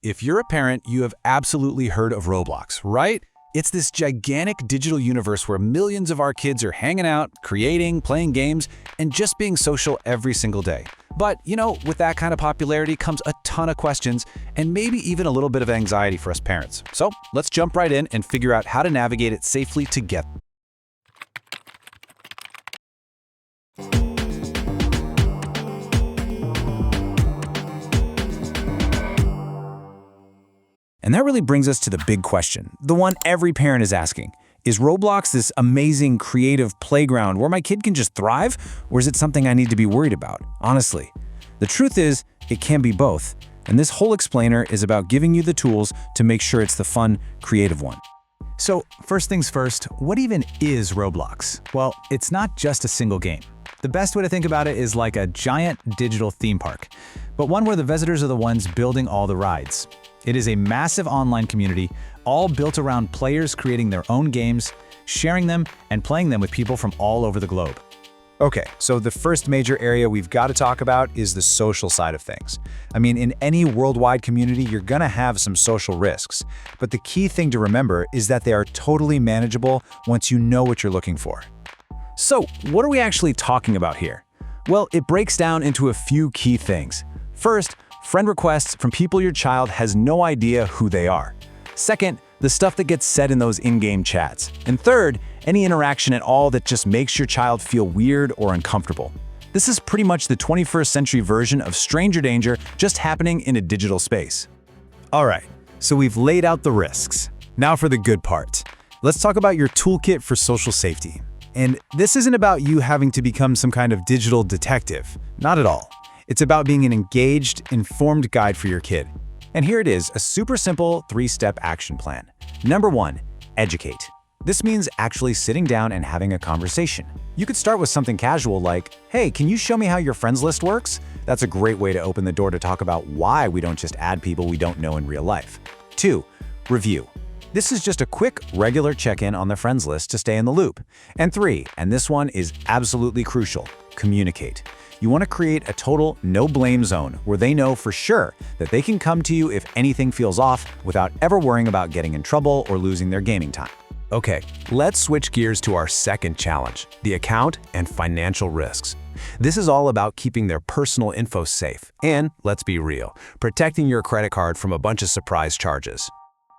If you're a parent, you have absolutely heard of Roblox, right? It's this gigantic digital universe where millions of our kids are hanging out, creating, playing games, and just being social every single day. But, with that kind of popularity comes a ton of questions and maybe even a little bit of anxiety for us parents. So let's jump right in and figure out how to navigate it safely together. And that really brings us to the big question, the one every parent is asking. Is Roblox this amazing, creative playground where my kid can just thrive, or is it something I need to be worried about? Honestly, the truth is, it can be both. And this whole explainer is about giving you the tools to make sure it's the fun, creative one. So, first things first, what even is Roblox? Well, it's not just a single game. The best way to think about it is like a giant digital theme park, but one where the visitors are the ones building all the rides. It is a massive online community, all built around players creating their own games, sharing them, and playing them with people from all over the globe. Okay, so the first major area we've got to talk about is the social side of things. I mean, in any worldwide community, you're gonna have some social risks, but the key thing to remember is that they are totally manageable once you know what you're looking for. So, what are we actually talking about here? Well, it breaks down into a few key things. First, friend requests from people your child has no idea who they are. Second, the stuff that gets said in those in-game chats. And third, any interaction at all that just makes your child feel weird or uncomfortable. This is pretty much the 21st century version of stranger danger just happening in a digital space. All right, so we've laid out the risks. Now for the good part. Let's talk about your toolkit for social safety. And this isn't about you having to become some kind of digital detective. Not at all. It's about being an engaged, informed guide for your kid. And here it is, a super simple 3-step action plan. Number 1, educate. This means actually sitting down and having a conversation. You could start with something casual like, hey, can you show me how your friends list works? That's a great way to open the door to talk about why we don't just add people we don't know in real life. 2, review. This is just a quick, regular check-in on the friends list to stay in the loop. And 3, and this one is absolutely crucial, communicate. You want to create a total no-blame zone where they know for sure that they can come to you if anything feels off without ever worrying about getting in trouble or losing their gaming time. Okay, let's switch gears to our second challenge, the account and financial risks. This is all about keeping their personal info safe and, let's be real, protecting your credit card from a bunch of surprise charges.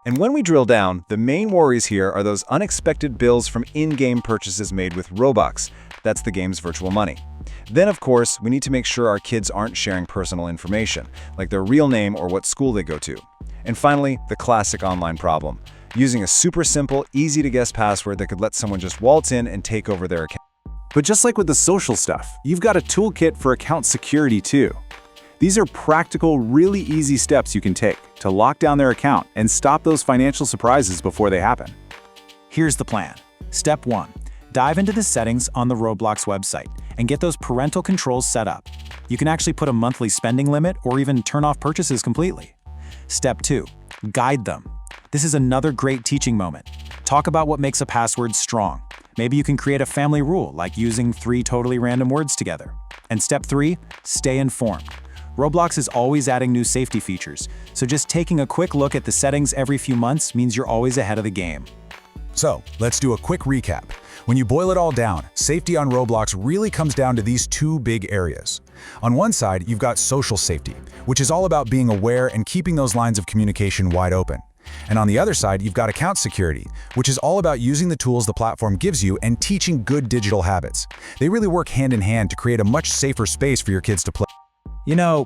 And when we drill down, the main worries here are those unexpected bills from in-game purchases made with Robux. That's the game's virtual money. Then, of course, we need to make sure our kids aren't sharing personal information, like their real name or what school they go to. And finally, the classic online problem, using a super simple, easy-to-guess password that could let someone just waltz in and take over their account. But just like with the social stuff, you've got a toolkit for account security too. These are practical, really easy steps you can take to lock down their account and stop those financial surprises before they happen. Here's the plan. Step 1. Dive into the settings on the Roblox website and get those parental controls set up. You can actually put a monthly spending limit or even turn off purchases completely. Step 2. Guide them. This is another great teaching moment. Talk about what makes a password strong. Maybe you can create a family rule, like using 3 totally random words together. And step 3. Stay informed. Roblox is always adding new safety features, so just taking a quick look at the settings every few months means you're always ahead of the game. So, let's do a quick recap. When you boil it all down, safety on Roblox really comes down to these 2 big areas. On one side, you've got social safety, which is all about being aware and keeping those lines of communication wide open. And on the other side, you've got account security, which is all about using the tools the platform gives you and teaching good digital habits. They really work hand in hand to create a much safer space for your kids to play.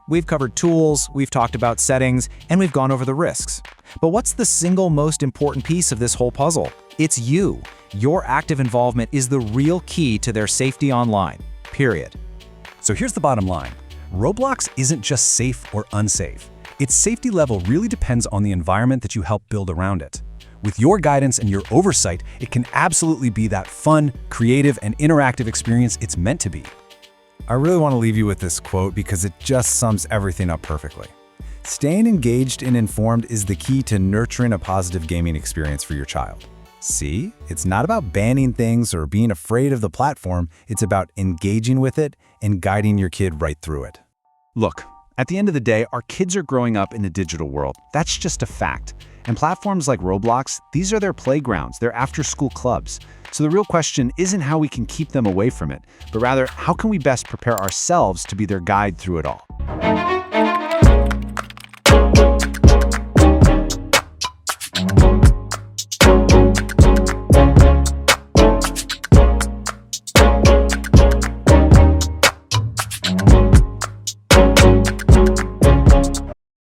We've covered tools, we've talked about settings, and we've gone over the risks. But what's the single most important piece of this whole puzzle? It's you. Your active involvement is the real key to their safety online, period. So here's the bottom line. Roblox isn't just safe or unsafe. Its safety level really depends on the environment that you help build around it. With your guidance and your oversight, it can absolutely be that fun, creative, and interactive experience it's meant to be. I really want to leave you with this quote because it just sums everything up perfectly. Staying engaged and informed is the key to nurturing a positive gaming experience for your child. See, it's not about banning things or being afraid of the platform, it's about engaging with it and guiding your kid right through it. Look, At the end of the day, our kids are growing up in the digital world. That's just a fact. And platforms like Roblox, these are their playgrounds, their after-school clubs. So the real question isn't how we can keep them away from it, but rather how can we best prepare ourselves to be their guide through it all?